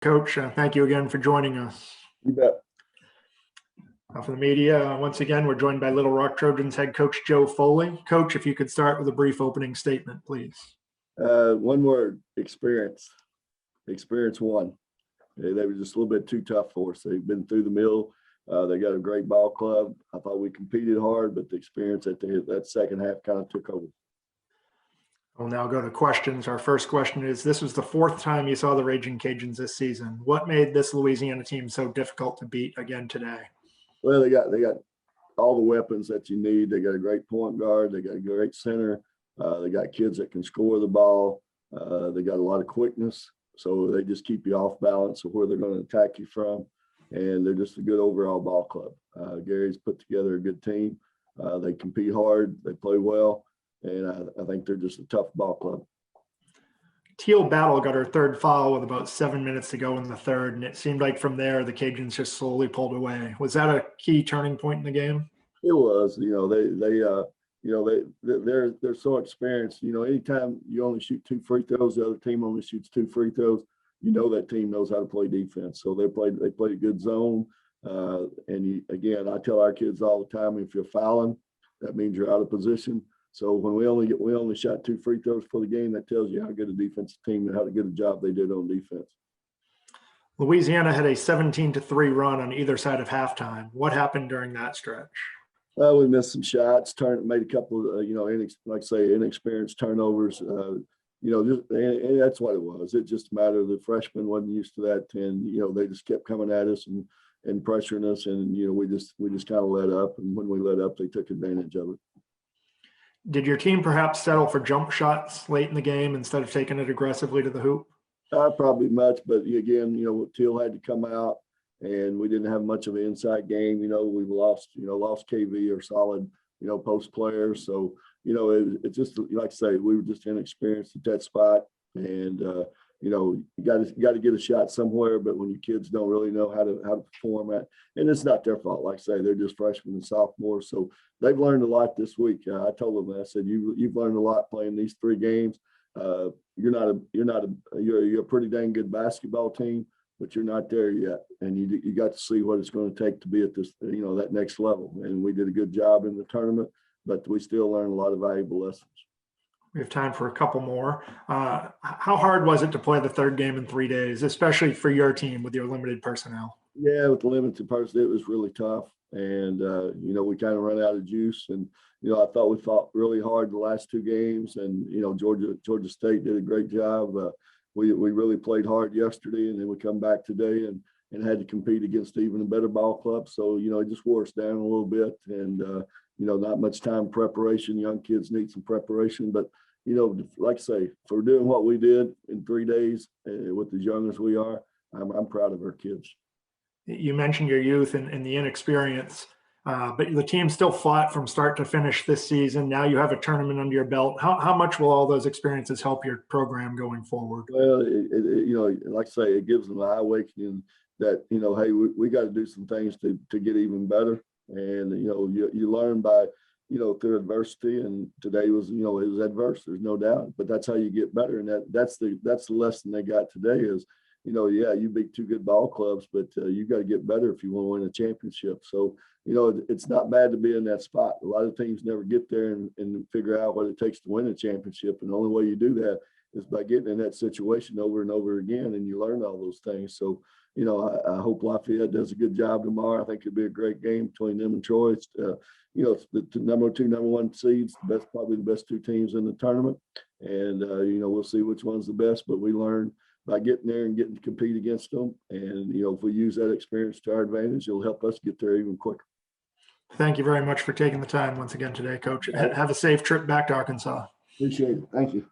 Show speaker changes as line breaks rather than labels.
Coach, thank you again for joining us.
You bet.
For the media, once again, we're joined by Little Rock Trojans head coach Joe Foley. Coach, if you could start with a brief opening statement, please.
One word: experience. Experience won. They were just a little bit too tough for us. They've been through the mill. They got a great ball club. I thought we competed hard, but the experience at that second half kind of took over.
We'll now go to questions. Our first question is, this was the fourth time you saw the Raging Cajuns this season. What made this Louisiana team so difficult to beat again today?
Well, they got all the weapons that you need. They got a great point guard. They got a great center. They got kids that can score the ball. They got a lot of quickness. So they just keep you off balance of where they're going to attack you from. And they're just a good overall ball club. Gary's put together a good team. They compete hard. They play well. And I think they're just a tough ball club.
Teal Battle got her third foul with about 7 minutes to go in the third, and it seemed like from there the Cajuns just slowly pulled away. Was that a key turning point in the game?
It was. They're so experienced. Anytime you only shoot 2 free throws, the other team only shoots 2 free throws. That team knows how to play defense. So they played a good zone. Again, I tell our kids all the time, if you're fouling, that means you're out of position. So when we only shot 2 free throws for the game, that tells you how good a defensive team and how good a job they did on defense.
Louisiana had a 17-3 run on either side of halftime. What happened during that stretch?
We missed some shots, made a couple of, inexperienced turnovers. And that's what it was. It just mattered. The freshmen wasn't used to that. And, they just kept coming at us and pressuring us. And, we just kind of let up. And when we let up, they took advantage of it.
Did your team perhaps settle for jump shots late in the game instead of taking it aggressively to the hoop?
Probably much, but again, Teal had to come out, and we didn't have much of an inside game. We lost KV or solid, post players. So, it's just like I say, we were just inexperienced at that spot, and you got to get a shot somewhere. But when your kids don't really know how to perform at, and it's not their fault. Like I say, they're just freshmen and sophomores, so they've learned a lot this week. I told them, I said, you've learned a lot playing these 3 games. You're a pretty dang good basketball team, but you're not there yet, and you got to see what it's going to take to be at this, that next level. And we did a good job in the tournament, but we still learned a lot of valuable lessons.
We have time for a couple more. How hard was it to play the third game in 3 days, especially for your team with your limited personnel?
Yeah, with the limited personnel, it was really tough. And, we kind of run out of juice. And, I thought we fought really hard the last 2 games. And, Georgia State did a great job. We really played hard yesterday, and then we come back today and had to compete against even a better ball club. So, it just wore us down a little bit. And, not much time preparation. Young kids need some preparation. But, like I say, for doing what we did in 3 days with as young as we are, I'm proud of our kids.
You mentioned your youth and the inexperience, but the team still fought from start to finish this season. Now you have a tournament under your belt. How much will all those experiences help your program going forward?
Well, like I say, it gives them an eye-awakening that, hey, we got to do some things to get even better. And, you learn by, through adversity, and today was, it was adverse. There's no doubt, but that's how you get better. And that's the lesson they got today is, you beat 2 good ball clubs, but you got to get better if you want to win a championship. So, it's not bad to be in that spot. A lot of teams never get there and figure out what it takes to win a championship. And the only way you do that is by getting in that situation over and over again, and you learn all those things. So, I hope Lafayette does a good job tomorrow. I think it'll be a great game between them and Troy. It's, it's the number 2, number 1 seeds, probably the best 2 teams in the tournament. And, we'll see which one's the best, but we learn by getting there and getting to compete against them. And, if we use that experience to our advantage, it'll help us get there even quicker.
Thank you very much for taking the time once again today, Coach. Have a safe trip back to Arkansas.
Appreciate it. Thank you.